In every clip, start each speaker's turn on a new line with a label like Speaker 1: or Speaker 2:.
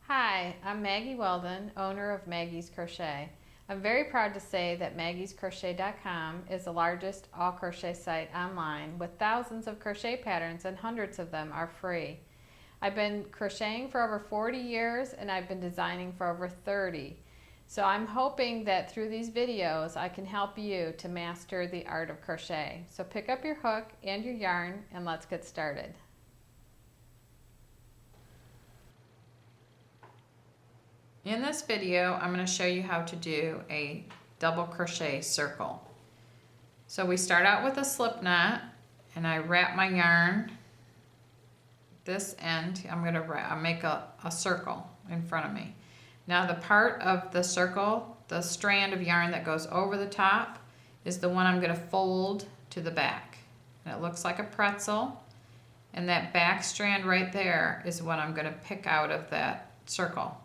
Speaker 1: Hi, I'm Maggie Weldon, owner of Maggie's Crochet. I'm very proud to say that maggiescrochet.com is the largest all crochet site online with thousands of crochet patterns and hundreds of them are free. I've been crocheting for over 40 years and I've been designing for over 30. So I'm hoping that through these videos I can help you to master the art of crochet. So pick up your hook and your yarn and let's get started. In this video, I'm going to show you how to do a double crochet circle. So we start out with a slip knot and I wrap my yarn this end. I'm going to make a circle in front of me. Now the part of the circle, the strand of yarn that goes over the top, is the one I'm going to fold to the back. And it looks like a pretzel. And that back strand right there is what I'm going to pick out of that circle.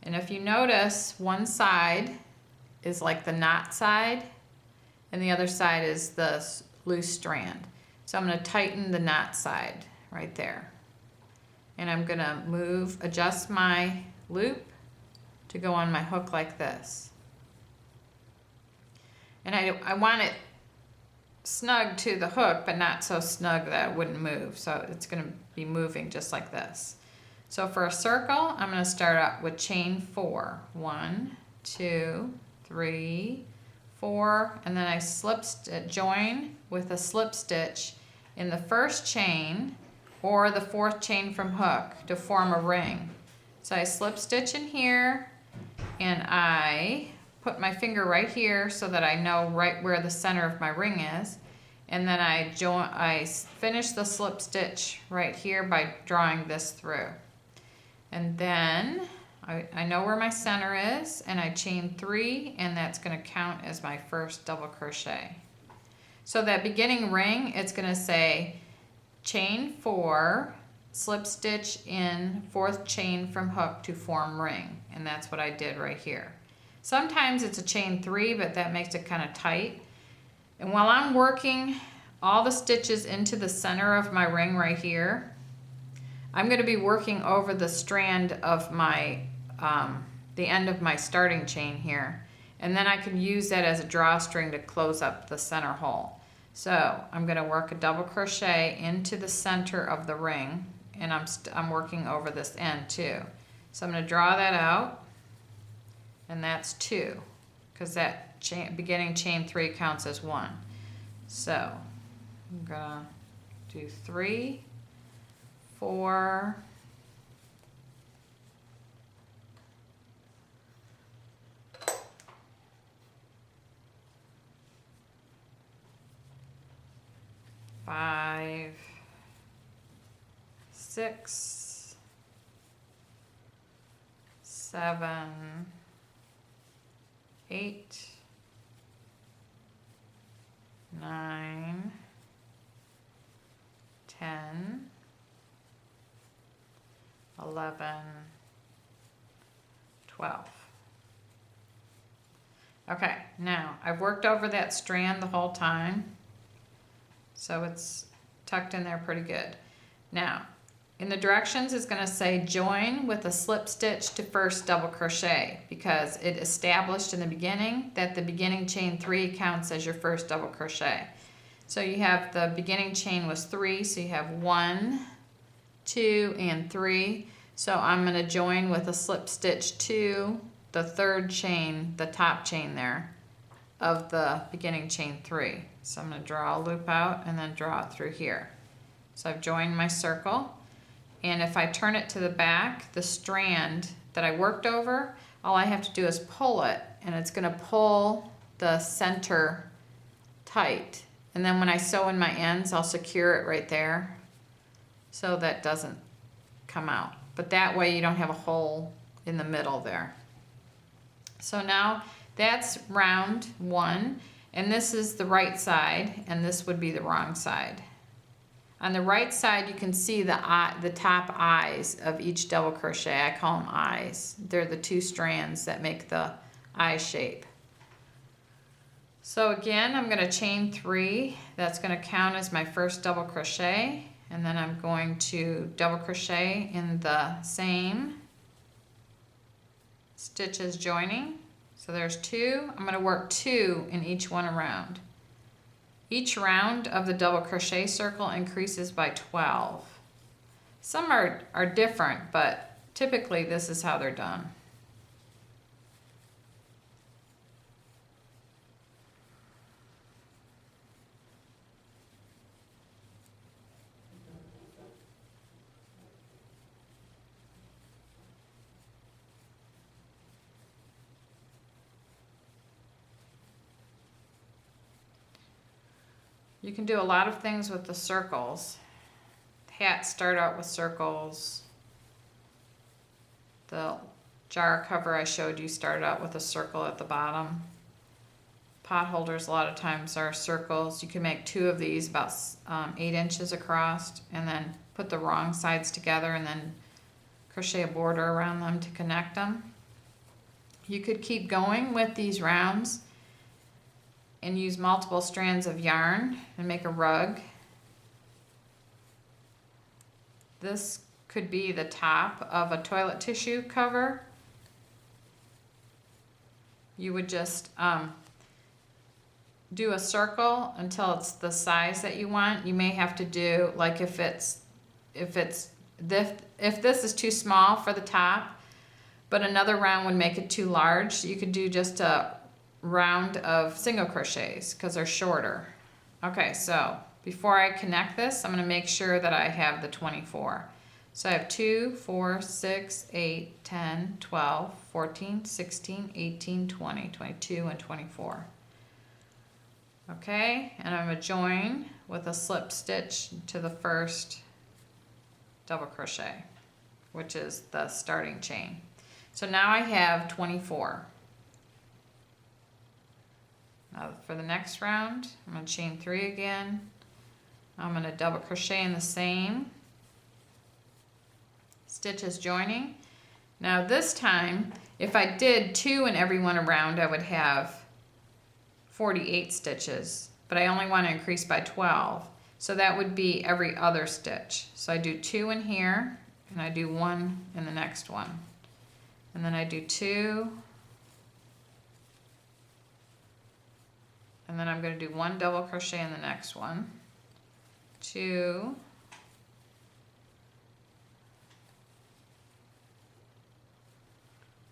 Speaker 1: And if you notice, one side is like the knot side and the other side is the loose strand. So I'm going to tighten the knot side right there. And I'm going to adjust my loop to go on my hook like this. And I want it snug to the hook, but not so snug that it wouldn't move. So it's going to be moving just like this. So for a circle, I'm going to start out with chain 4. 1, 2, 3, 4, and then I join with a slip stitch in the first chain or the 4th chain from hook to form a ring. So I slip stitch in here and I put my finger right here so that I know right where the center of my ring is. And then I finish the slip stitch right here by drawing this through. And then I know where my center is and I chain 3 and that's going to count as my first double crochet. So that beginning ring, it's going to say chain 4, slip stitch in 4th chain from hook to form ring. And that's what I did right here. Sometimes it's a chain 3, but that makes it kind of tight. And while I'm working all the stitches into the center of my ring right here, I'm going to be working over the strand of my, the end of my starting chain here. And then I can use that as a drawstring to close up the center hole. So I'm going to work a double crochet into the center of the ring. And I'm working over this end too. So I'm going to draw that out. And that's 2. Because that beginning chain 3 counts as 1. So I'm going to do 3, 4, 5, 6, 7, 8, 9, 10, 11, 12. Okay, now I've worked over that strand the whole time, so it's tucked in there pretty good. Now, in the directions it's going to say join with a slip stitch to first double crochet because it established in the beginning that the beginning chain 3 counts as your first double crochet. So you have the beginning chain was 3, so you have 1, 2, and 3. So I'm going to join with a slip stitch to the 3rd chain, the top chain there, of the beginning chain 3. So I'm going to draw a loop out and then draw it through here. So I've joined my circle. And if I turn it to the back, the strand that I worked over, all I have to do is pull it, and it's going to pull the center tight. And then when I sew in my ends, I'll secure it right there so that doesn't come out. But that way you don't have a hole in the middle there. So now that's round 1, and this is the right side, and this would be the wrong side. On the right side, you can see the top eyes of each double crochet. I call them eyes. They're the 2 strands that make the eye shape. So again, I'm going to chain 3. That's going to count as my first double crochet. And then I'm going to double crochet in the same stitches joining. So there's 2. I'm going to work 2 in each one around. Each round of the double crochet circle increases by 12. Some are different, but typically this is how they're done. You can do a lot of things with the circles. Hats start out with circles. The jar cover I showed you started out with a circle at the bottom. Pot holders a lot of times are circles. You can make 2 of these about 8 inches across and then put the wrong sides together and then crochet a border around them to connect them. You could keep going with these rounds and use multiple strands of yarn and make a rug. This could be the top of a toilet tissue cover. You would just do a circle until it's the size that you want. You may have to do, like if this is too small for the top, but another round would make it too large, you could do just a round of single crochets because they're shorter. Okay, so before I connect this, I'm going to make sure that I have the 24. So I have 2, 4, 6, 8, 10, 12, 14, 16, 18, 20, 22, and 24. Okay, and I'm going to join with a slip stitch to the first double crochet, which is the starting chain. So now I have 24. Now for the next round, I'm going to chain 3 again. I'm going to double crochet in the same stitches joining. Now this time, if I did 2 in every one around, I would have 48 stitches, but I only want to increase by 12. So that would be every other stitch. So I do 2 in here, and I do 1 in the next one. And then I do 2, and then I'm going to do 1 double crochet in the next one, 2,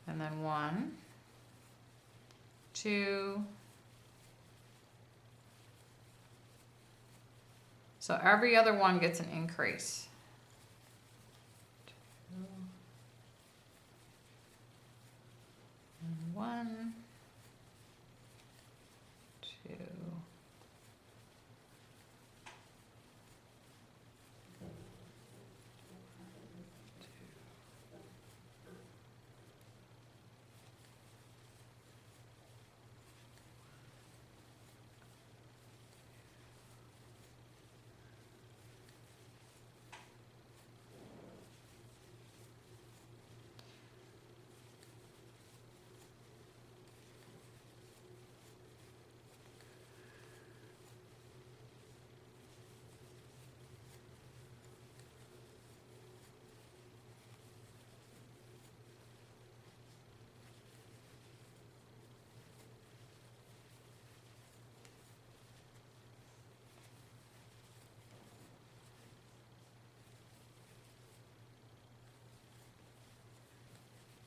Speaker 1: and then 1, 2. So every other one gets an increase. 2, and 1, 2,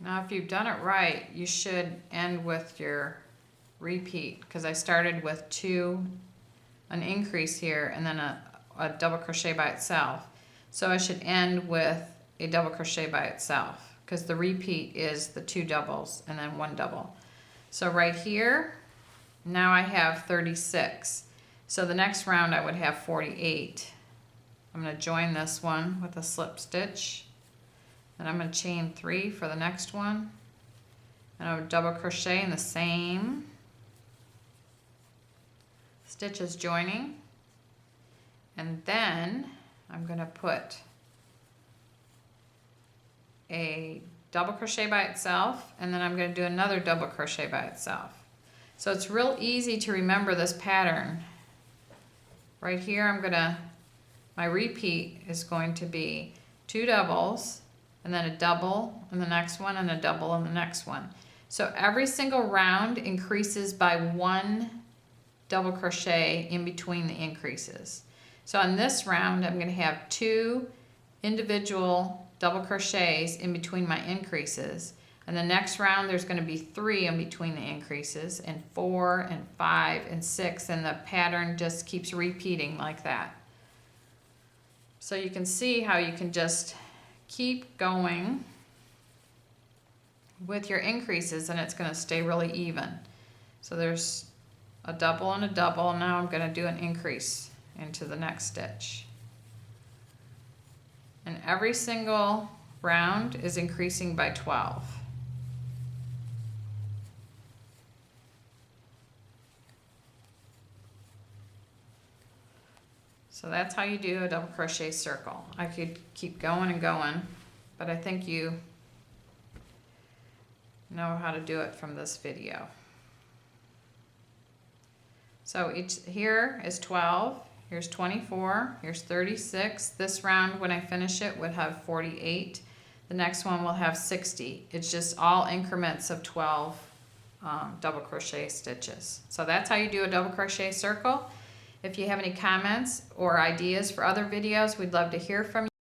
Speaker 1: Now if you've done it right, you should end with your repeat, because I started with an increase here and then a double crochet by itself. So I should end with a double crochet by itself, because the repeat is the 2 doubles and then 1 double. So right here, now I have 36. So the next round I would have 48. I'm going to join this one with a slip stitch. And I'm going to chain 3 for the next one. And I would double crochet in the same stitches joining. And then I'm going to put a double crochet by itself, and then I'm going to do another double crochet by itself. So it's real easy to remember this pattern. Right here my repeat is going to be 2 doubles, and then a double in the next one, and a double in the next one. So every single round increases by 1 double crochet in between the increases. So on this round, I'm going to have 2 individual double crochets in between my increases. And the next round, there's going to be 3 in between the increases, and 4 and 5 and 6, and the pattern just keeps repeating like that. So you can see how you can just keep going with your increases, and it's going to stay really even. So there's a double and a double, and now I'm going to do an increase into the next stitch. And every single round is increasing by 12. So that's how you do a double crochet circle. I could keep going and going, but I think you know how to do it from this video. So here is 12, here's 24, here's 36. This round, when I finish it, would have 48. The next one will have 60. It's just all increments of 12 double crochet stitches. So that's how you do a double crochet circle. If you have any comments or ideas for other videos, we'd love to hear from you.